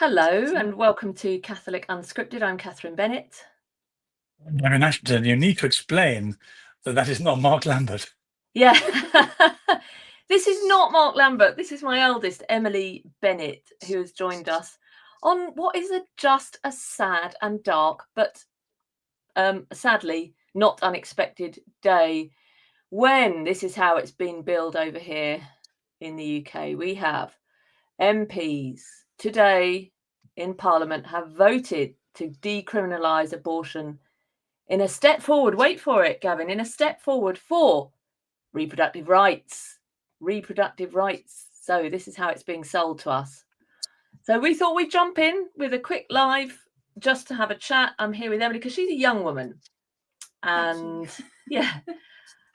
Hello and welcome to Catholic Unscripted. I'm Katherine Bennett. Gavin Ashenden, you need to explain that is not Mark Lambert. Yeah, this is not Mark Lambert. This is my eldest, Emily Bennett, who has joined us on what is just a sad and dark, but sadly not unexpected day when this is how it's been billed over here in the UK. We have MPs today in Parliament have voted to decriminalise abortion in a step forward, wait for it, Gavin, in a step forward for reproductive rights. Reproductive rights. So this is how it's being sold to us. So we thought we'd jump in with a quick live just to have a chat. I'm here with Emily because she's a young woman. And yeah.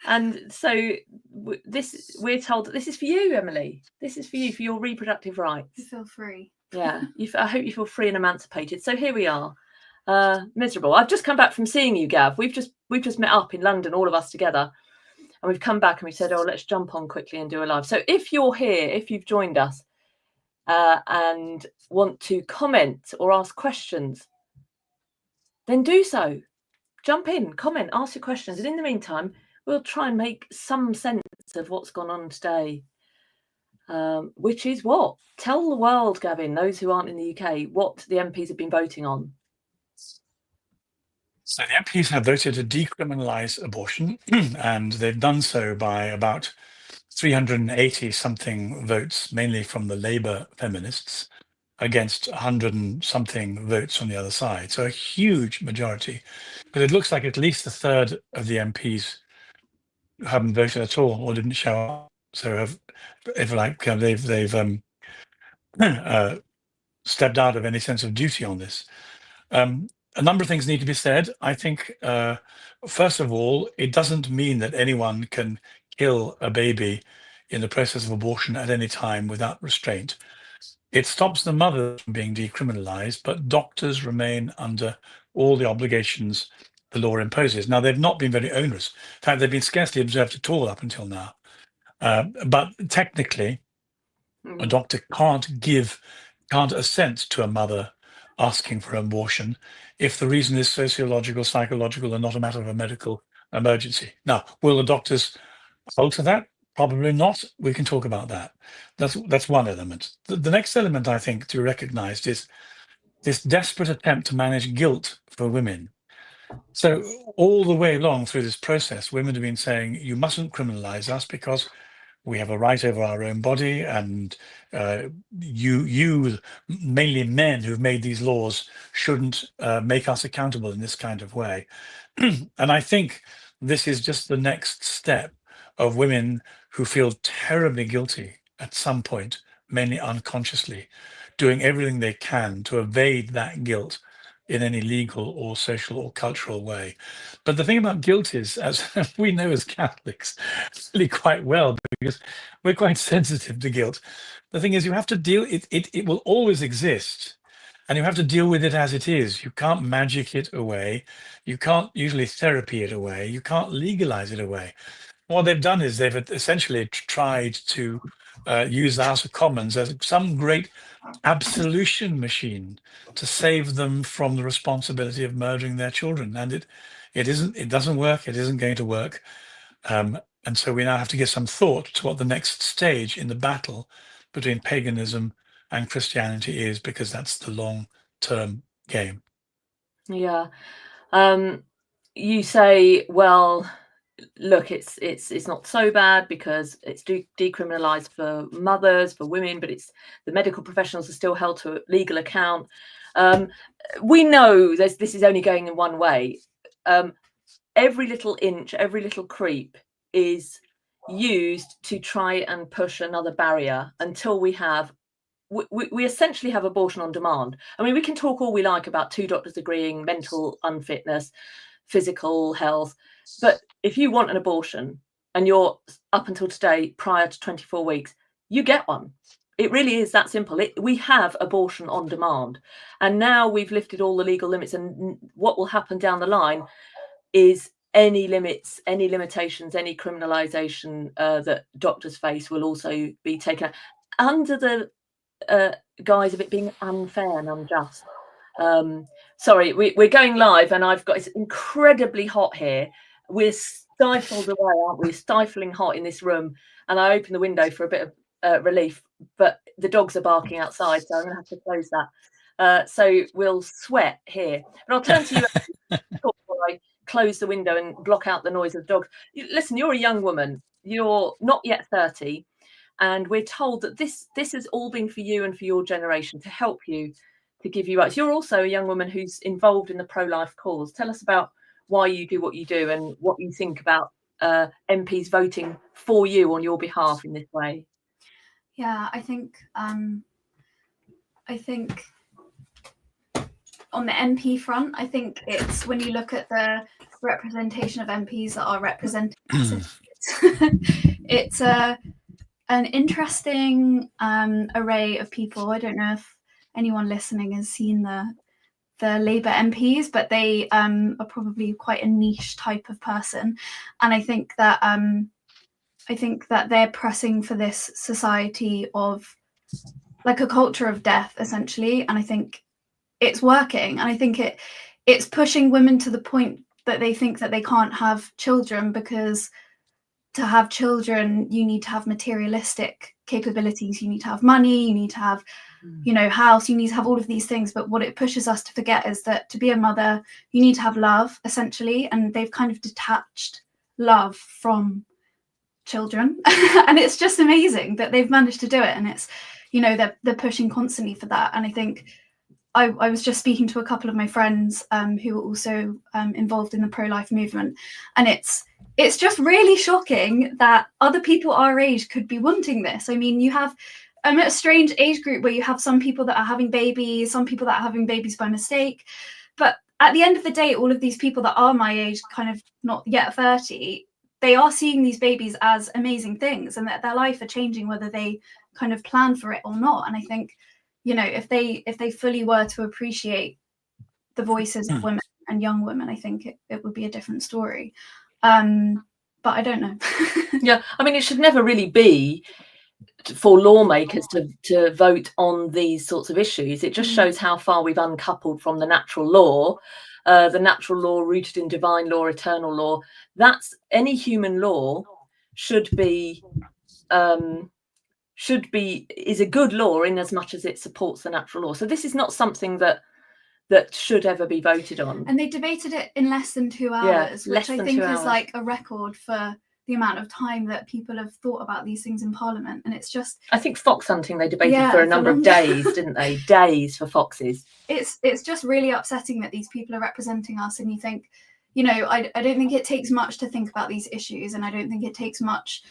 And so we're told that this is for you, Emily. This is for you, for your reproductive rights. You feel free. Yeah. I hope you feel free and emancipated. So here we are. Miserable. I've just come back from seeing you, Gav. We've just met up in London, all of us together, and we've come back and we said, oh, let's jump on quickly and do a live. So if you're here, if you've joined us and want to comment or ask questions, then do so. Jump in, comment, ask your questions, and in the meantime we'll try and make some sense of what's gone on today, which is what? Tell the world, Gavin, those who aren't in the UK, what the MPs have been voting on. So the MPs have voted to decriminalise abortion, and they've done so by about 380 something votes, mainly from the Labour feminists, against 100 and something votes on the other side. So a huge majority. But it looks like at least a third of the MPs haven't voted at all or didn't show up. So they've stepped out of any sense of duty on this. A number of things need to be said. I think, first of all, it doesn't mean that anyone can kill a baby in the process of abortion at any time without restraint. It stops the mother from being decriminalised, but doctors remain under all the obligations the law imposes. Now, they've not been very onerous. In fact, they've been scarcely observed at all up until now. But technically, a doctor can't assent to a mother asking for abortion if the reason is sociological, psychological, and not a matter of a medical emergency. Now, will the doctors hold to that? Probably not. We can talk about that. That's one element. The next element, I think, to be recognised is this desperate attempt to manage guilt for women. So all the way along through this process, women have been saying, you mustn't criminalise us because we have a right over our own body, and you, mainly men who've made these laws, shouldn't make us accountable in this kind of way. And I think this is just the next step of women who feel terribly guilty at some point, mainly unconsciously, doing everything they can to evade that guilt in any legal or social or cultural way. But the thing about guilt is, as we know as Catholics really quite well, because we're quite sensitive to guilt, the thing is you have to deal, it will always exist, and you have to deal with it as it is. You can't magic it away. You can't usually therapy it away. You can't legalize it away. What they've done is they've essentially tried to use the House of Commons as some great absolution machine to save them from the responsibility of murdering their children. And it doesn't work. It isn't going to work. And so we now have to give some thought to what the next stage in the battle between paganism and Christianity is, because that's the long-term game. Yeah. You say, well, look, it's not so bad because it's decriminalised for mothers, for women, but it's the medical professionals are still held to legal account. We know this is only going in one way. Every little inch, every little creep is used to try and push another barrier until we essentially have abortion on demand. I mean, we can talk all we like about two doctors agreeing, mental unfitness, physical health, but if you want an abortion and you're up until today prior to 24 weeks, you get one. It really is that simple. We have abortion on demand, and now we've lifted all the legal limits, and what will happen down the line is any limits, any limitations, any criminalisation that doctors face will also be taken out under the guise of it being unfair and unjust. Sorry, we're going live, and it's incredibly hot here. We're stifled away, aren't we? Stifling hot in this room. And I opened the window for a bit of relief, but the dogs are barking outside, so I'm going to have to close that. So we'll sweat here. But I'll turn to you before I close the window and block out the noise of the dogs. Listen, you're a young woman. You're not yet 30. And we're told that this has all been for you and for your generation to help you, to give you rights. You're also a young woman who's involved in the pro-life cause. Tell us about why you do what you do and what you think about MPs voting for you on your behalf in this way. Yeah, I think on the MP front, I think it's when you look at the representation of MPs that are representing it's an interesting array of people. I don't know if anyone listening has seen the Labour MPs, but they are probably quite a niche type of person, and I think that they're pressing for this society of like a culture of death, essentially, and I think it's working, and I think it's pushing women to the point that they think that they can't have children, because to have children you need to have materialistic capabilities, you need to have money, you need to have house, you need to have all of these things. But what it pushes us to forget is that to be a mother you need to have love, essentially, and they've kind of detached love from children and it's just amazing that they've managed to do it, and it's they're pushing constantly for that. And I think I was just speaking to a couple of my friends who are also involved in the pro-life movement, and it's just really shocking that other people our age could be wanting this. I mean, you have a strange age group where you have some people that are having babies, some people that are having babies by mistake, but at the end of the day, all of these people that are my age, kind of not yet 30, they are seeing these babies as amazing things, and that their life are changing whether they kind of plan for it or not. And I think, if they fully were to appreciate the voices of women and young women, I think it would be a different story. But I don't know. Yeah, I mean, it should never really be for lawmakers to vote on these sorts of issues. It just shows how far we've uncoupled from the natural law. The natural law rooted in divine law, eternal law. That's any human law should be is a good law in as much as it supports the natural law. So this is not something that should ever be voted on. And they debated it in less than 2 hours, which I think is like a record for the amount of time that people have thought about these things in Parliament. And it's just, I think fox hunting they debated for a number of days, didn't they? Days for foxes. It's just really upsetting that these people are representing us, and you think, I don't think it takes much to think about these issues, and I don't think it takes much,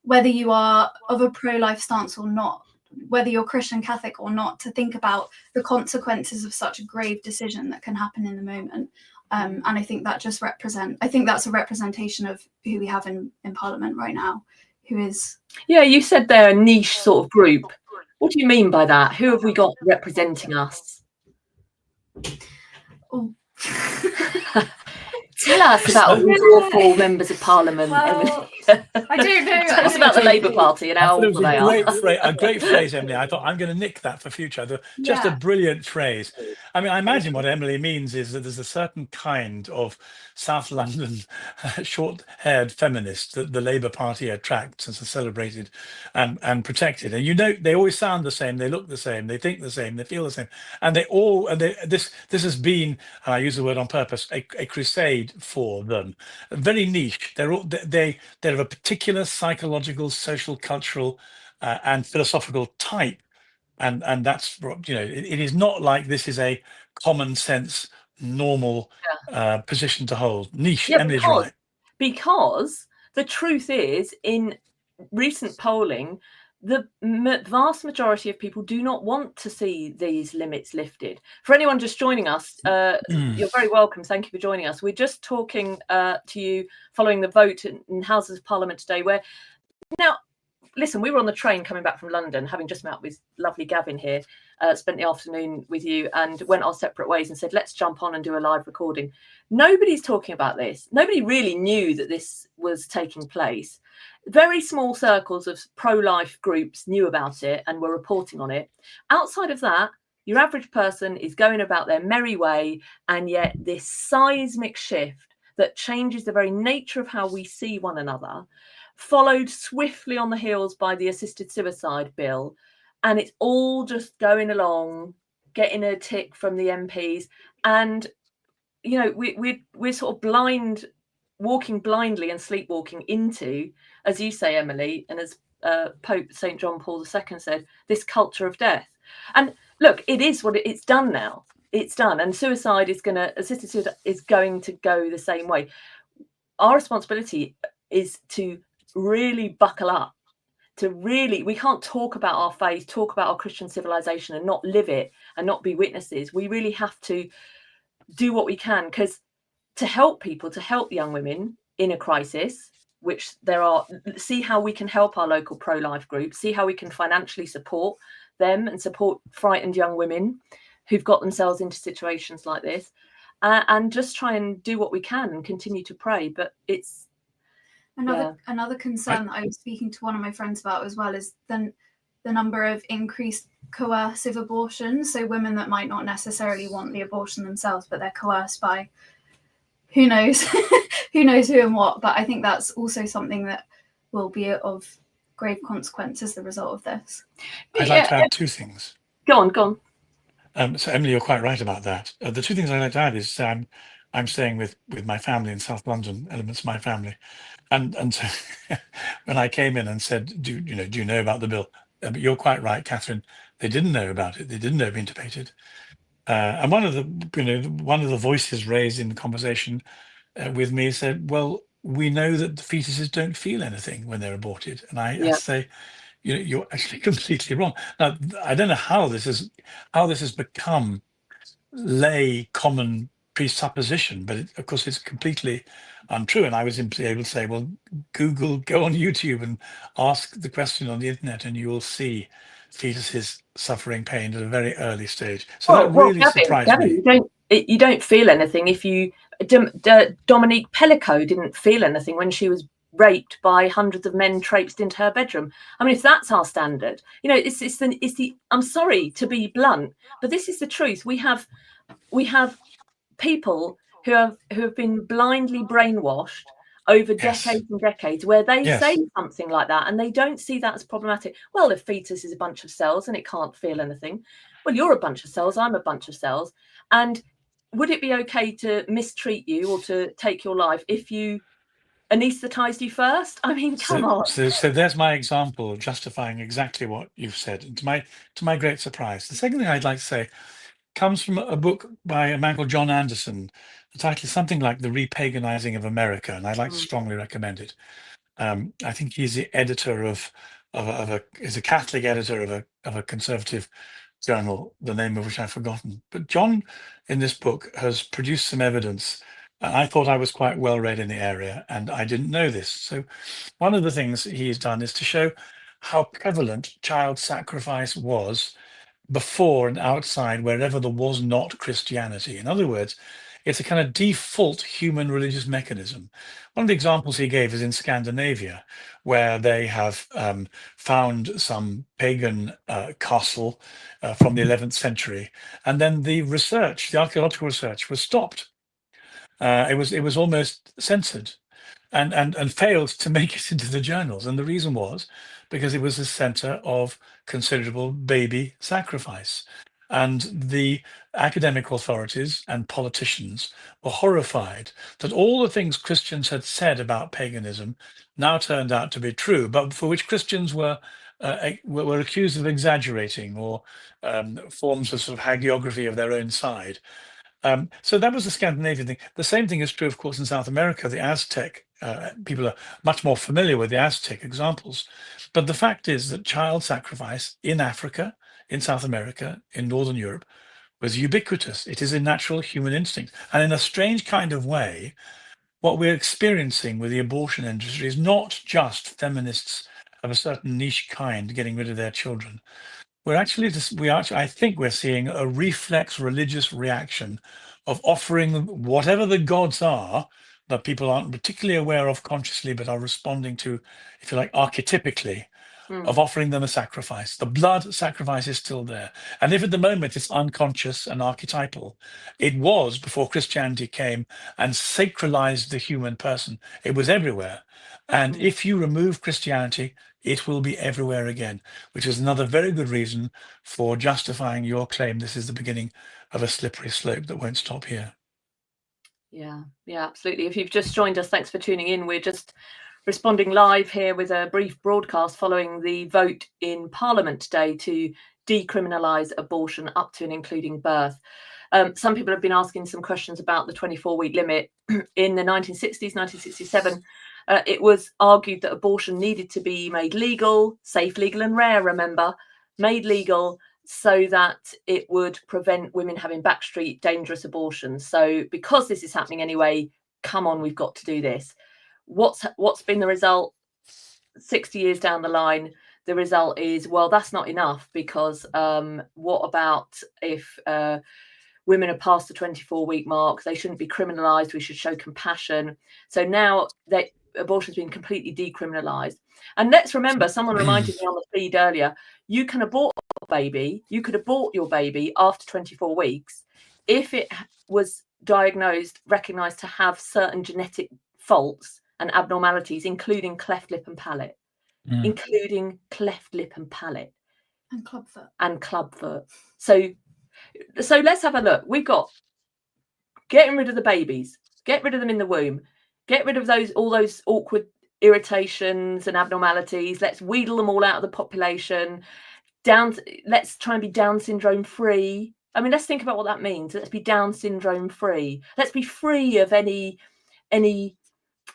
whether you are of a pro-life stance or not, whether you're Christian, Catholic or not, to think about the consequences of such a grave decision that can happen in the moment. And I think that just that's a representation of who we have in Parliament right now, who is... Yeah, you said they're a niche sort of group. What do you mean by that? Who have we got representing us? Oh. Tell us about all these awful members of Parliament. Well, I don't know. Tell us about the Labour Party and how awful they are. A great phrase, Emily. I thought I'm going to nick that for future. Just a brilliant phrase. I mean, I imagine what Emily means is that there's a certain kind of South London short-haired feminist that the Labour Party attracts and is celebrated and protected. And they always sound the same, they look the same, they think the same, they feel the same, and this has been, and I use the word on purpose, a crusade for them. Very niche. They're of a particular psychological, social, cultural, and philosophical type, and that's it is not like this is a common sense, normal position to hold. Niche. Emily's right. Because the truth is, in recent polling, the vast majority of people do not want to see these limits lifted. For anyone just joining us, you're very welcome. Thank you for joining us. We're just talking to you following the vote in Houses of Parliament today, where now listen, we were on the train coming back from London, having just met with lovely Gavin here, spent the afternoon with you, and went our separate ways and said, let's jump on and do a live recording. Nobody's talking about this. Nobody really knew that this was taking place. Very small circles of pro-life groups knew about it and were reporting on it. Outside of that, your average person is going about their merry way, and yet this seismic shift that changes the very nature of how we see one another, followed swiftly on the heels by the assisted suicide bill. And it's all just going along, getting a tick from the MPs. And, you know, we're sort of walking blindly and sleepwalking into, as you say, Emily, and as Pope St. John Paul II said, this culture of death. And look, it is what it's done now. It's done. And assisted suicide is going to go the same way. Our responsibility is to really buckle up, we can't talk about our faith, talk about our Christian civilization and not live it and not be witnesses. We really have to do what we can, because to help people, to help young women in a crisis, which there are, see how we can help our local pro-life groups, see how we can financially support them and support frightened young women who've got themselves into situations like this, and just try and do what we can and continue to pray. But it's another concern that I was speaking to one of my friends about as well is the number of increased coercive abortions. So women that might not necessarily want the abortion themselves, but they're coerced by who knows who and what. But I think that's also something that will be of grave consequence as the result of this. I'd like to add two things. Go on. So Emily, you're quite right about that. The two things I'd like to add is I'm staying with my family in South London, elements of my family, and so when I came in and said, do you know about the bill? But you're quite right, Catherine. They didn't know about it. They didn't know it'd been debated. And one of the voices raised in the conversation with me said, "Well, we know that the fetuses don't feel anything when they're aborted," and I say, you're actually completely wrong. Now, I don't know how this has become lay common presupposition, but of course it's completely untrue. And I was simply able to say, well, go on YouTube and ask the question on the internet, and you will see fetuses suffering pain at a very early stage. So that really surprised me. You don't feel anything if you. Dominique Pellico didn't feel anything when she was raped by hundreds of men traipsed into her bedroom. I mean, if that's our standard, it's the. I'm sorry to be blunt, but this is the truth. We have people who have been blindly brainwashed over decades and decades, where they say something like that and they don't see that as problematic. Well, if fetus is a bunch of cells and it can't feel anything, well, you're a bunch of cells, I'm a bunch of cells, and would it be okay to mistreat you or to take your life if you anaesthetized you first? I mean, come on. So there's my example justifying exactly what you've said, and to my great surprise. The second thing I'd like to say comes from a book by a man called John Anderson. The title is something like The Repaganizing of America, and I'd like to strongly recommend it. I think he's the editor is a Catholic editor of a conservative journal, the name of which I've forgotten. But John, in this book, has produced some evidence. I thought I was quite well read in the area, and I didn't know this. So one of the things he's done is to show how prevalent child sacrifice was before and outside wherever there was not Christianity. In other words, it's a kind of default human religious mechanism. One of the examples he gave is in Scandinavia, where they have found some pagan castle from the 11th century, and then the archaeological research was stopped. It was almost censored and failed to make it into the journals. And the reason was because it was the center of considerable baby sacrifice. And the academic authorities and politicians were horrified that all the things Christians had said about paganism now turned out to be true, but for which Christians were accused of exaggerating or forms of sort of hagiography of their own side. So that was the Scandinavian thing. The same thing is true, of course, in South America. The Aztec people are much more familiar with the Aztec examples. But the fact is that child sacrifice in Africa, in South America, in Northern Europe, was ubiquitous. It is a natural human instinct. And in a strange kind of way, what we're experiencing with the abortion industry is not just feminists of a certain niche kind getting rid of their children. I think we're seeing a reflex religious reaction of offering whatever the gods are that people aren't particularly aware of consciously, but are responding to, if you like, archetypically, of offering them a sacrifice. The blood sacrifice is still there. And if at the moment it's unconscious and archetypal, it was before Christianity came and sacralized the human person. It was everywhere. And if you remove Christianity, it will be everywhere again, which is another very good reason for justifying your claim this is the beginning of a slippery slope that won't stop here. Yeah, absolutely. If you've just joined us, thanks for tuning in. We're just responding live here with a brief broadcast following the vote in Parliament today to decriminalise abortion up to and including birth. Some people have been asking some questions about the 24-week limit. In the 1960s, 1967, it was argued that abortion needed to be made legal, safe, legal and rare, remember, made legal, so that it would prevent women having backstreet dangerous abortions. So because this is happening anyway, come on, we've got to do this. What's been the result 60 years down the line? The result is, well, that's not enough, because what about if women are past the 24-week mark? They shouldn't be criminalised. We should show compassion. So now that abortion's been completely decriminalised. And let's remember, someone reminded me on the feed earlier, you can abort a baby. You could abort your baby after 24 weeks if it was diagnosed, recognised to have certain genetic faults and abnormalities, including cleft lip and palate, including cleft lip and palate, and clubfoot. So let's have a look. We've got getting rid of the babies, get rid of them in the womb, get rid of all those awkward irritations and abnormalities. Let's wheedle them all out of the population. Let's try and be Down syndrome free. I mean, let's think about what that means. Let's be Down syndrome free. Let's be free of any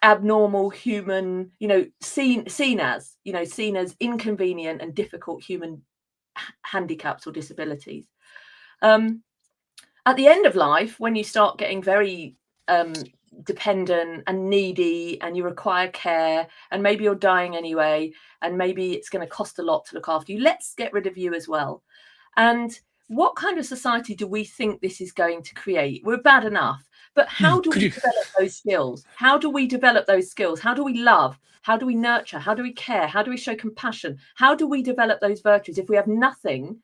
abnormal human, seen as inconvenient and difficult human handicaps or disabilities. At the end of life, when you start getting very dependent and needy and you require care, and maybe you're dying anyway, and maybe it's going to cost a lot to look after you, let's get rid of you as well. And what kind of society do we think this is going to create? We're bad enough, but how do we develop those skills? How do we develop those skills? How do we love? How do we nurture? How do we care? How do we show compassion? How do we develop those virtues if we have nothing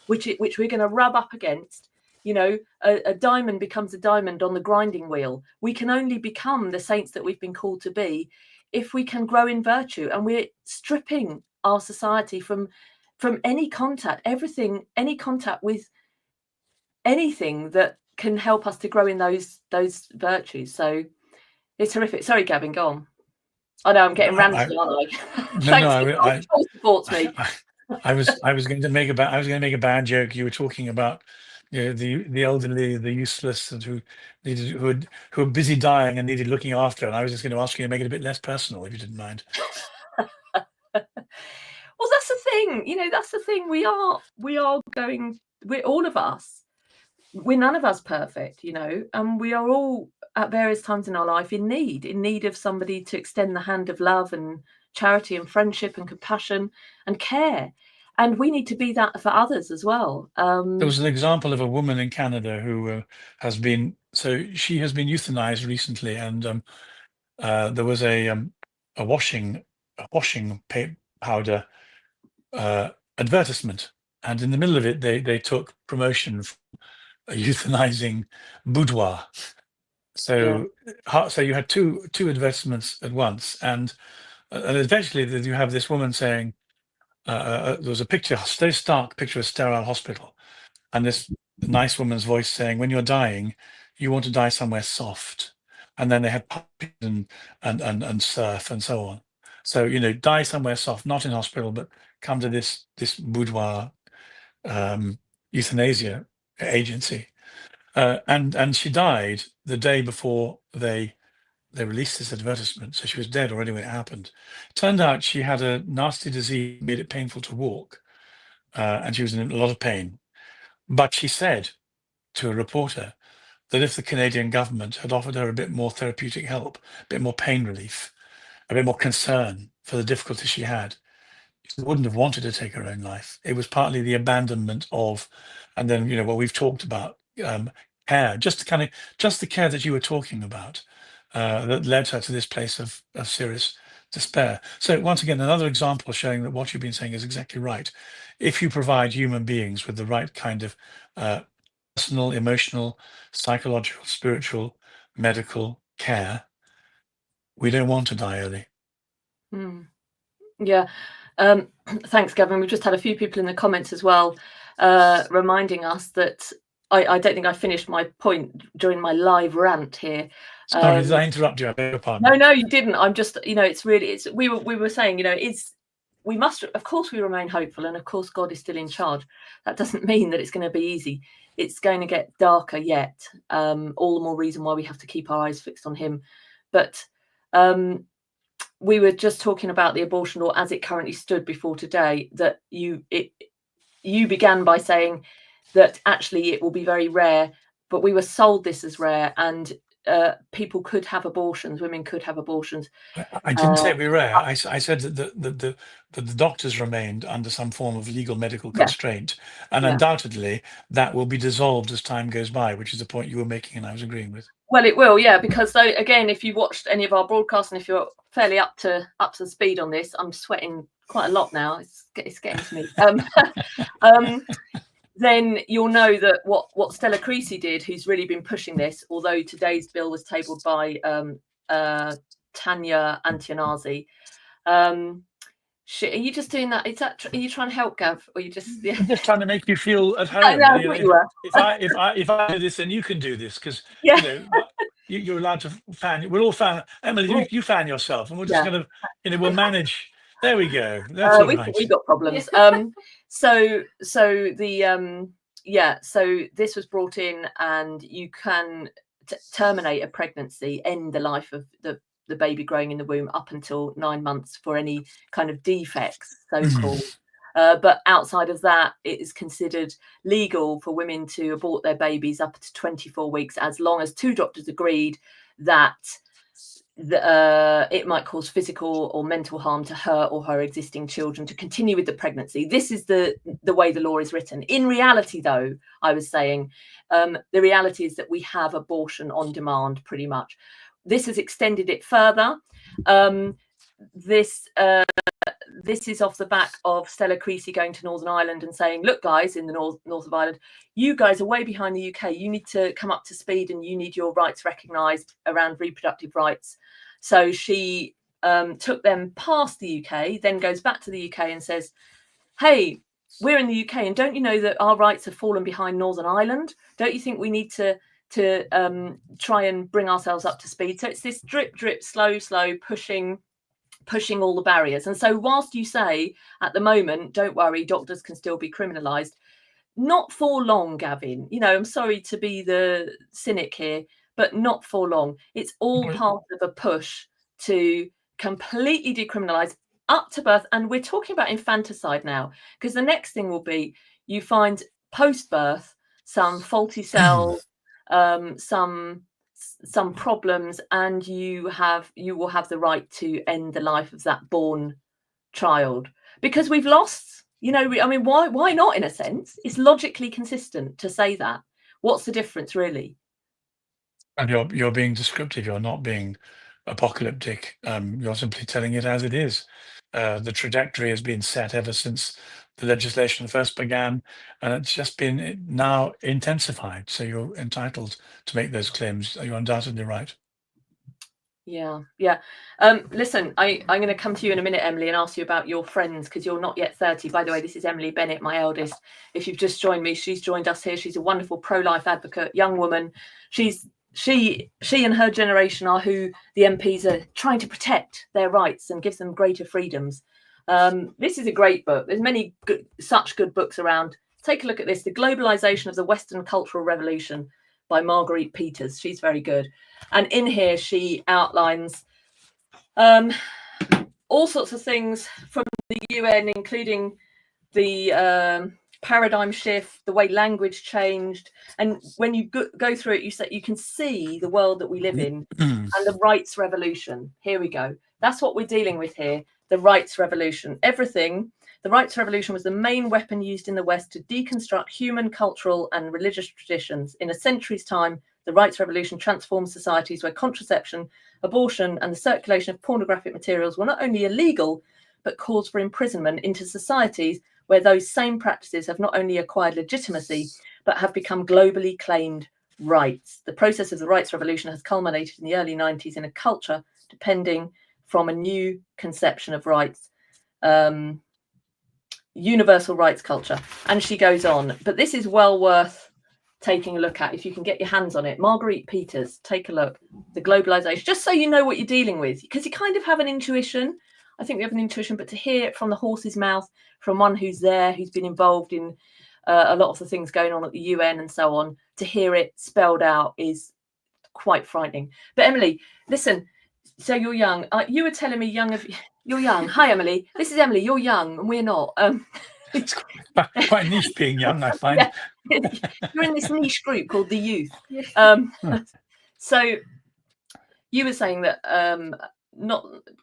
which we're going to rub up against? A diamond becomes a diamond on the grinding wheel. We can only become the saints that we've been called to be if we can grow in virtue. And we're stripping our society from any contact, any contact with anything that can help us to grow in those virtues. So it's horrific. Sorry, Gavin, go on. I know I'm getting ranty, aren't I? No, supports me. I was going to make a bad joke. You were talking about the elderly, the useless, and who are busy dying and needed looking after. And I was just going to ask you to make it a bit less personal, if you didn't mind. Well, that's the thing. That's the thing. We're all of us. We're none of us perfect, and we are all at various times in our life in need of somebody to extend the hand of love and charity and friendship and compassion and care. And we need to be that for others as well. There was an example of a woman in Canada who has been euthanized recently, and there was a washing powder advertisement, and in the middle of it, they took promotion from a euthanizing boudoir. So you had two advertisements at once, and eventually you have this woman saying, there was a very stark picture of a sterile hospital, and this nice woman's voice saying, when you're dying, you want to die somewhere soft. And then they had puppies and surf and so on. So, die somewhere soft, not in hospital, but come to this boudoir euthanasia agency. And she died the day before they released this advertisement. So she was dead already when it happened. Turned out she had a nasty disease, made it painful to walk, and she was in a lot of pain. But she said to a reporter that if the Canadian government had offered her a bit more therapeutic help, a bit more pain relief, a bit more concern for the difficulty she had, She wouldn't have wanted to take her own life. It was partly the abandonment of, and then, you know, what we've talked about, care, just the care that you were talking about, that led her to this place of serious despair. So once again, another example showing that what you've been saying is exactly right. If you provide human beings with the right kind of personal, emotional, psychological, spiritual, medical care, we don't want to die early. Yeah. Thanks, Gavin. We've just had a few people in the comments as well, reminding us that I don't think I finished my point during my live rant here. Sorry, did I interrupt you? I beg your pardon. No, you didn't. I'm just, you know, we were saying, you know, we must, of course, we remain hopeful, and of course, God is still in charge. That doesn't mean that it's going to be easy. It's going to get darker yet. All the more reason why we have to keep our eyes fixed on Him. But we were just talking about the abortion law as it currently stood before today, that you began by saying that actually it will be very rare, but we were sold this as rare, and people could have abortions, women could have abortions. I didn't say we rare. I said that the doctors remained under some form of legal medical constraint, and undoubtedly that will be dissolved as time goes by, which is the point you were making and I was agreeing with. Well, it will, yeah, because though, again, if you watched any of our broadcasts and if you're fairly up to speed on this, I'm sweating quite a lot now. It's getting to me. Then you'll know that what Stella Creasy did, who's really been pushing this, although today's bill was tabled by Tanya Antionazzi. Are you just doing that? Are you trying to help, Gav, or you just? Yeah. I'm just trying to make you feel at home. I know, you were. If I do this, then you can do this, because you know you're allowed to fan. We'll all fan. Emily, you fan yourself, and we're just going to, you know, we'll manage. There we go. That's all right. We've got problems. So this was brought in, and you can terminate a pregnancy, end the life of the baby growing in the womb up until 9 months for any kind of defects, so-called. But outside of that, it is considered legal for women to abort their babies up to 24 weeks, as long as two doctors agreed that it might cause physical or mental harm to her or her existing children to continue with the pregnancy. This is the way the law is written. In reality, though, I was saying, the reality is that we have abortion on demand, pretty much. This has extended it further. This is off the back of Stella Creasy going to Northern Ireland and saying, look, guys, in the north of Ireland, you guys are way behind the UK. You need to come up to speed, and you need your rights recognised around reproductive rights. So she took them past the UK, then goes back to the UK and says, hey, we're in the UK, and don't you know that our rights have fallen behind Northern Ireland? Don't you think we need to try and bring ourselves up to speed? So it's this drip, slow, pushing all the barriers. And so whilst you say at the moment, don't worry, doctors can still be criminalised, not for long, Gavin. You know, I'm sorry to be the cynic here, but not for long. It's all part of a push to completely decriminalise up to birth. And we're talking about infanticide now, because the next thing will be you find post-birth some faulty cells, some problems, and you will have the right to end the life of that born child, because we've lost, you know, I mean, why not? In a sense, it's logically consistent to say that. What's the difference, really? And you're being descriptive. You're not being apocalyptic. You're simply telling it as it is. The trajectory has been set ever since the legislation first began, and it's just been now intensified. So you're entitled to make those claims. You're undoubtedly right. Yeah. Listen, I'm going to come to you in a minute, Emily, and ask you about your friends, because you're not yet 30. By the way, this is Emily Bennett, my eldest. If you've just joined me, she's joined us here. She's a wonderful pro-life advocate, young woman. She and her generation are who the MPs are trying to protect their rights and give them greater freedoms. This is a great book. There's many such good books around. Take a look at this, The Globalization of the Western Cultural Revolution by Marguerite Peters. She's very good. And in here, she outlines all sorts of things from the UN, including the paradigm shift, the way language changed. And when you go through it, you can see the world that we live in and the rights revolution. Here we go. That's what we're dealing with here. the rights revolution. Everything. The rights revolution was the main weapon used in the West to deconstruct human, cultural, and religious traditions. In a century's time, the rights revolution transformed societies where contraception, abortion, and the circulation of pornographic materials were not only illegal, but cause for imprisonment, into societies where those same practices have not only acquired legitimacy, but have become globally claimed rights. The process of the rights revolution has culminated in the early 90s in a culture depending from a new conception of rights, universal rights culture. And she goes on, but this is well worth taking a look at if you can get your hands on it. Marguerite Peters, take a look. The globalization, just so you know what you're dealing with, because you kind of have an intuition. I think we have an intuition, but to hear it from the horse's mouth, from one who's there, who's been involved in a lot of the things going on at the UN and so on, to hear it spelled out is quite frightening. But Emily, listen, so you're young. You were telling me you're young. Hi, Emily. This is Emily. You're young and we're not. It's quite niche being young, I find. Yeah. You're in this niche group called the youth. So you were saying that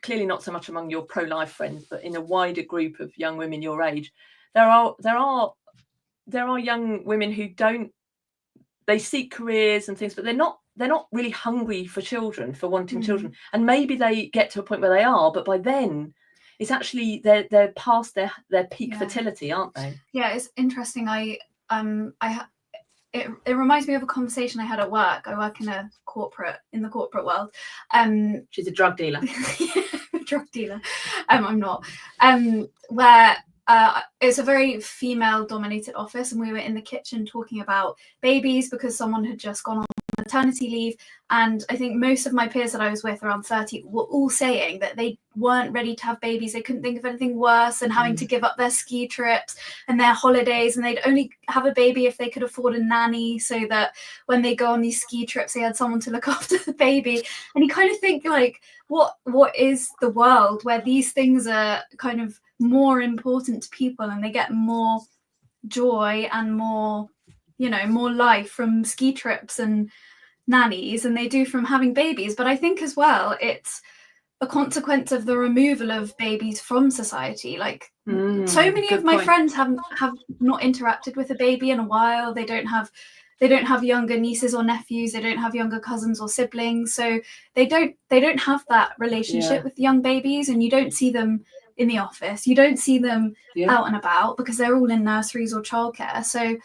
clearly not so much among your pro-life friends, but in a wider group of young women your age, there are young women who they seek careers and things, but they're not really hungry for children, for wanting children. And maybe they get to a point where they are, but by then it's actually they're past their peak fertility, aren't they? Yeah, it's interesting. It reminds me of a conversation I had at work. I work in the corporate world. She's a drug dealer. Drug dealer. I'm not. Where it's a very female-dominated office, and we were in the kitchen talking about babies because someone had just gone on maternity leave, and I think most of my peers that I was with, around 30, were all saying that they weren't ready to have babies. They couldn't think of anything worse than having to give up their ski trips and their holidays, and they'd only have a baby if they could afford a nanny, so that when they go on these ski trips they had someone to look after the baby. And you kind of think, like, what is the world where these things are kind of more important to people and they get more joy and more life from ski trips and nannies than they do from having babies? But I think as well it's a consequence of the removal of babies from society. Like so many of my friends have not interacted with a baby in a while. They don't have younger nieces or nephews. They don't have younger cousins or siblings, so they don't have that relationship with young babies, and you don't see them in the office. You don't see them out and about because they're all in nurseries or childcare. So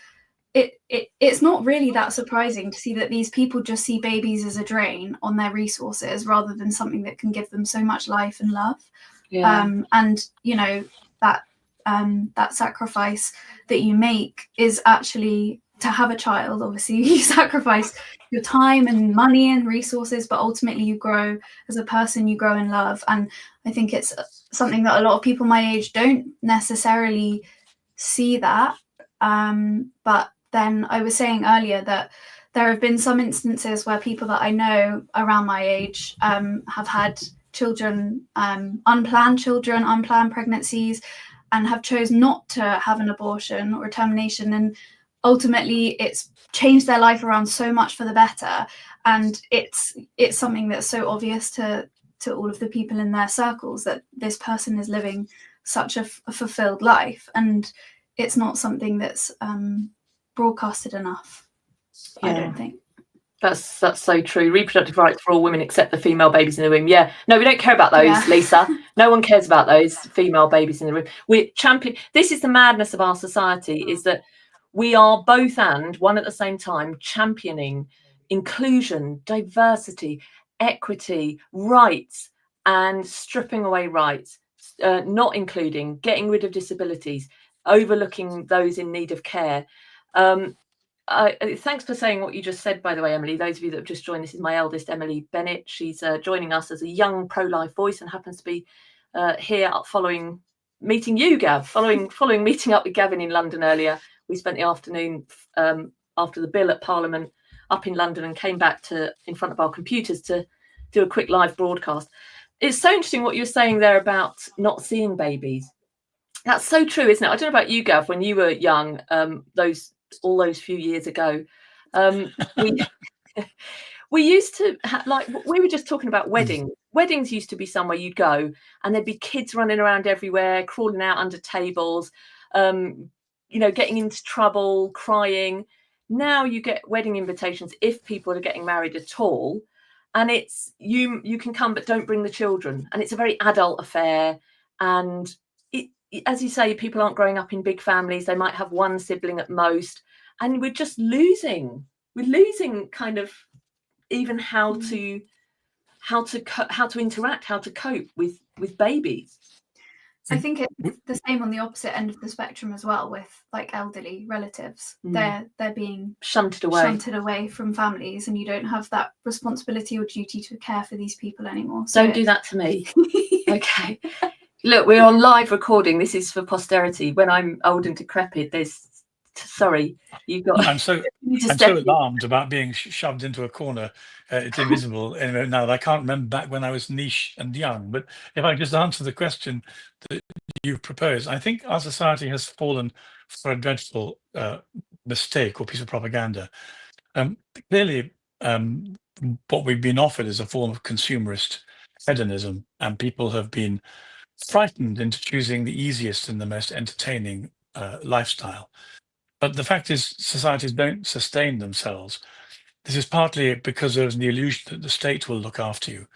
it's not really that surprising to see that these people just see babies as a drain on their resources rather than something that can give them so much life and love. And that sacrifice that you make is actually to have a child. Obviously you sacrifice your time and money and resources, but ultimately you grow as a person, you grow in love. And I think it's something that a lot of people my age don't necessarily see that. But then I was saying earlier that there have been some instances where people that I know around my age have had children, unplanned pregnancies, and have chosen not to have an abortion or a termination. And ultimately it's changed their life around so much for the better. And it's something that's so obvious to all of the people in their circles that this person is living such a fulfilled life. And it's not something that's broadcasted enough. I don't think. That's so true. Reproductive rights for all women except the female babies in the womb. Yeah, no, we don't care about those, Lisa. No one cares about those female babies in the womb. We're champion. This is the madness of our society, is that we are both and one at the same time championing inclusion, diversity, equity, rights, and stripping away rights, not including, getting rid of disabilities, overlooking those in need of care. Thanks for saying what you just said, by the way, Emily. Those of you that have just joined, this is my eldest, Emily Bennett. She's joining us as a young pro-life voice and happens to be here following meeting you, Gav, following meeting up with Gavin in London earlier. We spent the afternoon after the bill at Parliament up in London and came back in front of our computers to do a quick live broadcast. It's so interesting what you're saying there about not seeing babies. That's so true, isn't it? I don't know about you, Gav, when you were young, all those few years ago, we used to we were just talking about weddings. weddings used to be somewhere you'd go and there'd be kids running around everywhere, crawling out under tables, you know, getting into trouble, crying. Now you get wedding invitations if people are getting married at all, and it's you can come but don't bring the children, and it's a very adult affair. And it, as you say, people aren't growing up in big families. They might have one sibling at most, and we're just losing kind of even how to interact, how to cope with babies. I think it's the same on the opposite end of the spectrum as well, with like elderly relatives. They're being shunted away from families, and you don't have that responsibility or duty to care for these people anymore. Don't do that to me. Okay. Look, we're on live recording. This is for posterity. When I'm old and decrepit, sorry, you've got. I'm so alarmed about being shoved into a corner. It's invisible anyway now. I can't remember back when I was niche and young. But if I just answer the question that you proposed, I think our society has fallen for a dreadful mistake or piece of propaganda. Clearly, what we've been offered is a form of consumerist hedonism, and people have been frightened into choosing the easiest and the most entertaining lifestyle. But the fact is, societies don't sustain themselves. This is partly because there's the illusion that the state will look after you,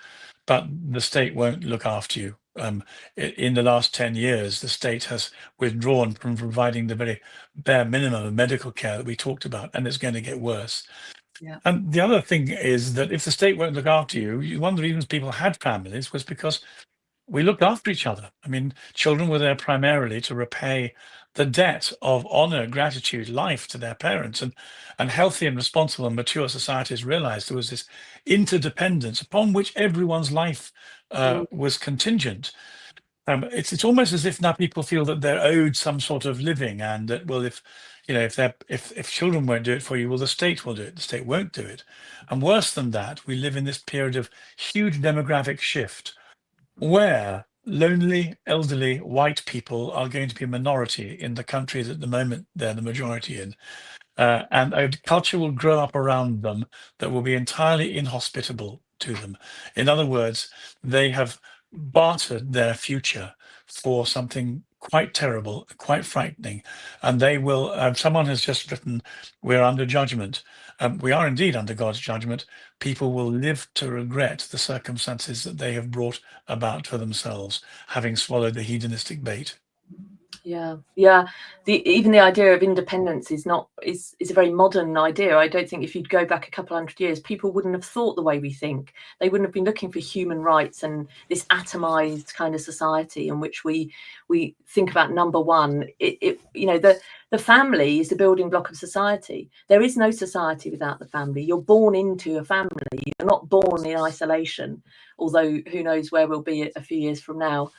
but the state won't look after you. In the last 10 years, the state has withdrawn from providing the very bare minimum of medical care that we talked about, and it's going to get worse. Yeah. And the other thing is that if the state won't look after you, one of the reasons people had families was because we looked after each other. I mean, children were there primarily to repay the debt of honor, gratitude, life to their parents, and healthy and responsible and mature societies realized there was this interdependence upon which everyone's life was contingent. It's almost as if now people feel that they're owed some sort of living, and that, well, if children won't do it for you, well, the state will do it. The state won't do it. And worse than that, we live in this period of huge demographic shift, where lonely, elderly, white people are going to be a minority in the country that at the moment they're the majority in. And a culture will grow up around them that will be entirely inhospitable to them. In other words, they have bartered their future for something quite terrible, quite frightening. And they will, someone has just written, we're under judgment. We are indeed under God's judgment. People will live to regret the circumstances that they have brought about for themselves, having swallowed the hedonistic bait. Yeah. Even the idea of independence is a very modern idea. I don't think if you'd go back a couple hundred years, people wouldn't have thought the way we think. They wouldn't have been looking for human rights and this atomized kind of society in which we think about number one. The family is the building block of society. There is no society without the family. You're born into a family. You're not born in isolation, although who knows where we'll be a few years from now.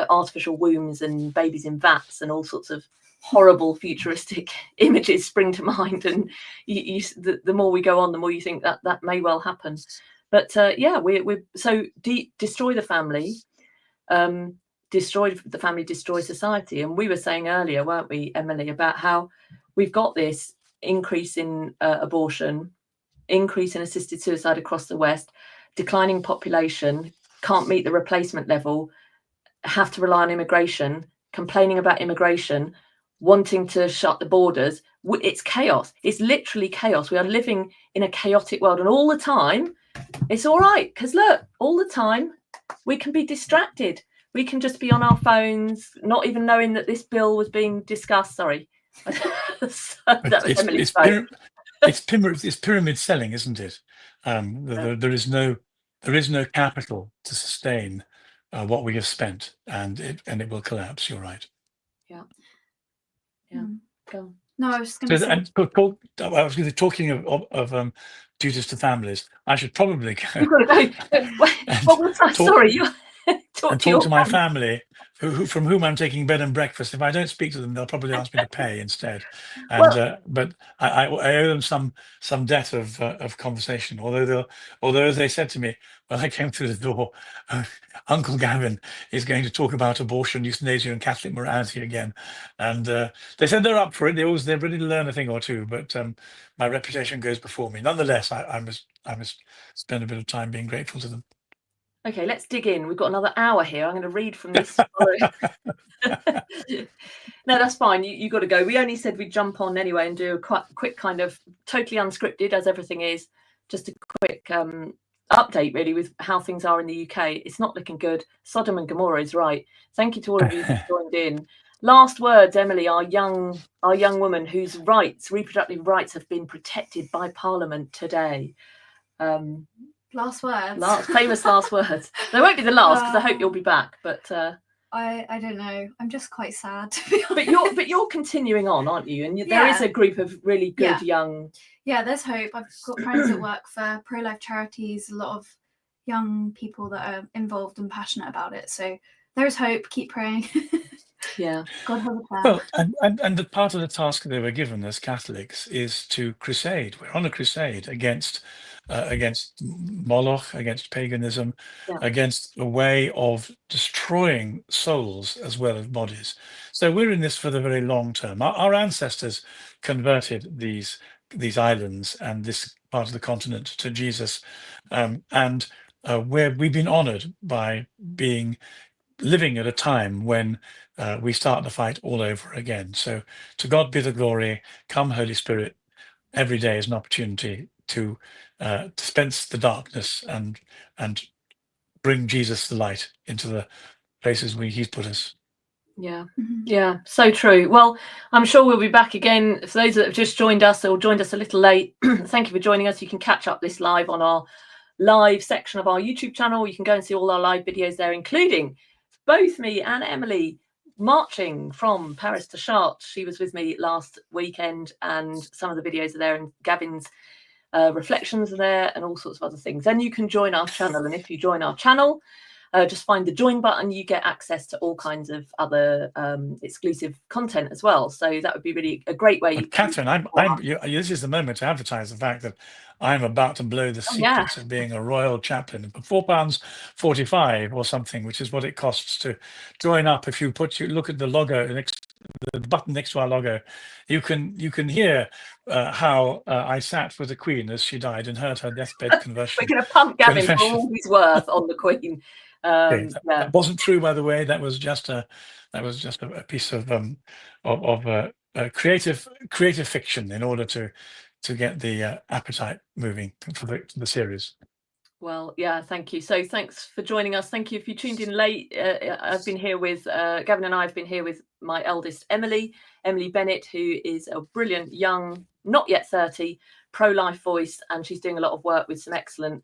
Artificial wombs and babies in vats and all sorts of horrible futuristic images spring to mind, and the more we go on, the more you think that may well happen. But we're so destroy the family, destroy society. And we were saying earlier, weren't we, Emily, about how we've got this increase in abortion, increase in assisted suicide across the West, declining population, can't meet the replacement level, have to rely on immigration, complaining about immigration, wanting to shut the borders. It's chaos. It's literally chaos. We are living in a chaotic world, and all the time it's all right, because look, all the time we can be distracted. We can just be on our phones, not even knowing that this bill was being discussed. Sorry. It's pyramid selling, isn't it? There is no capital to sustain what we have spent, and it will collapse. You're right. Yeah. Go. No, I was just going to say. And I was going to talking of duties to families. I should probably go. You've got to go. Sorry, and talk to my family, from whom I'm taking bed and breakfast. If I don't speak to them, they'll probably ask me to pay instead. And but I owe them some debt of conversation. Although they said to me when I came through the door, Uncle Gavin is going to talk about abortion, euthanasia, and Catholic morality again. And they said they're up for it. They're ready to learn a thing or two. But my reputation goes before me. Nonetheless, I must spend a bit of time being grateful to them. Okay, let's dig in. We've got another hour here. I'm going to read from this. No, that's fine. You got to go. We only said we'd jump on anyway and do a quite quick kind of totally unscripted, as everything is, just a quick update really with how things are in the UK. It's not looking good. Sodom and Gomorrah is right. Thank you to all of you who joined in. Last words, Emily, our young woman whose reproductive rights have been protected by Parliament today. Last words. Famous last words. They won't be the last because I hope you'll be back. But I don't know. I'm just quite sad to be honest. But you're continuing on, aren't you? And there is a group of really good young. Yeah, there's hope. I've got friends that work for pro-life charities. A lot of young people that are involved and passionate about it. So there's hope. Keep praying. Yeah, God has a plan. Well, and the part of the task they were given as Catholics is to crusade. We're on a crusade against Moloch, against paganism, against a way of destroying souls as well as bodies. So we're in this for the very long term. Our ancestors converted these islands and this part of the continent to Jesus, and where we've been honoured by living at a time when we start the fight all over again. So to God be the glory. Come, Holy Spirit. Every day is an opportunity to dispense the darkness and bring Jesus the light into the places where he's put us. Yeah, so true. Well, I'm sure we'll be back again. For those that have just joined us or joined us a little late, thank you for joining us. You can catch up this live on our live section of our YouTube channel. You can go and see all our live videos there, including both me and Emily marching from Paris to Chartres. She was with me last weekend, and some of the videos are there, and Gavin's reflections are there, and all sorts of other things. Then you can join our channel, and if you join our channel, just find the join button. You get access to all kinds of other exclusive content as well. So that would be really a great way. Katherine, this is the moment to advertise the fact that I'm about to blow the secrets of being a royal chaplain for £4.45 or something, which is what it costs to join up. If you look at the logo the button next to our logo, you can hear how I sat with the Queen as she died and heard her deathbed conversion. We're going to pump Gavin for all he's worth on the Queen. That wasn't true, by the way. That was just a piece of creative fiction in order to get the appetite moving for the series. Well, yeah, thank you. So thanks for joining us. Thank you if you tuned in late. I've been here with Gavin, and I've been here with my eldest Emily Bennett, who is a brilliant young, not yet 30, pro-life voice, and she's doing a lot of work with some excellent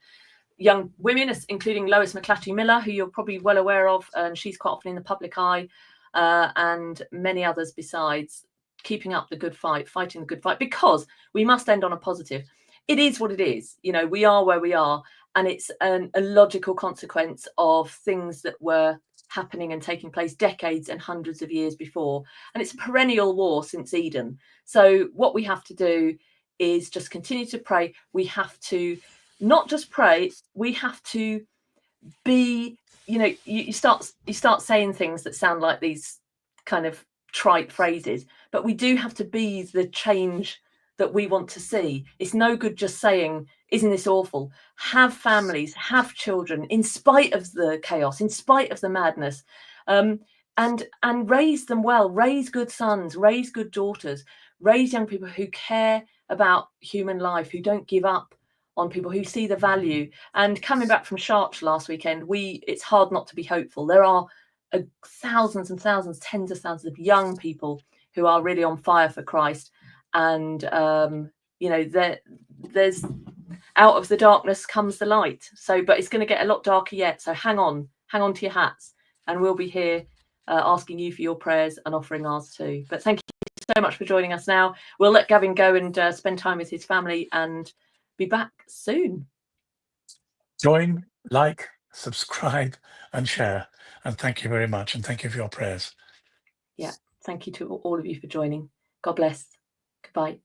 young women, including Lois McClatchy-Miller, who you're probably well aware of, and she's quite often in the public eye, and many others besides, keeping up the good fight, fighting the good fight, because we must end on a positive. It is what it is. You know, we are where we are, and it's a logical consequence of things that were happening and taking place decades and hundreds of years before. And it's a perennial war since Eden. So what we have to do is just continue to pray. We have to not just pray, we have to be, you know, you start saying things that sound like these kind of trite phrases, but we do have to be the change that we want to see. It's no good just saying, isn't this awful? Have families, have children, in spite of the chaos, in spite of the madness, and raise them well, raise good sons, raise good daughters, raise young people who care about human life, who don't give up on people, who see the value. And coming back from Chartres last weekend, it's hard not to be hopeful. There are thousands and thousands, tens of thousands of young people who are really on fire for Christ. And, you know, there's out of the darkness comes the light. So, but it's going to get a lot darker yet. So hang on to your hats, and we'll be here asking you for your prayers and offering ours too. But thank you so much for joining us now. We'll let Gavin go and spend time with his family and be back soon. Join, like, subscribe and share. And thank you very much. And thank you for your prayers. Yeah. Thank you to all of you for joining. God bless. Goodbye.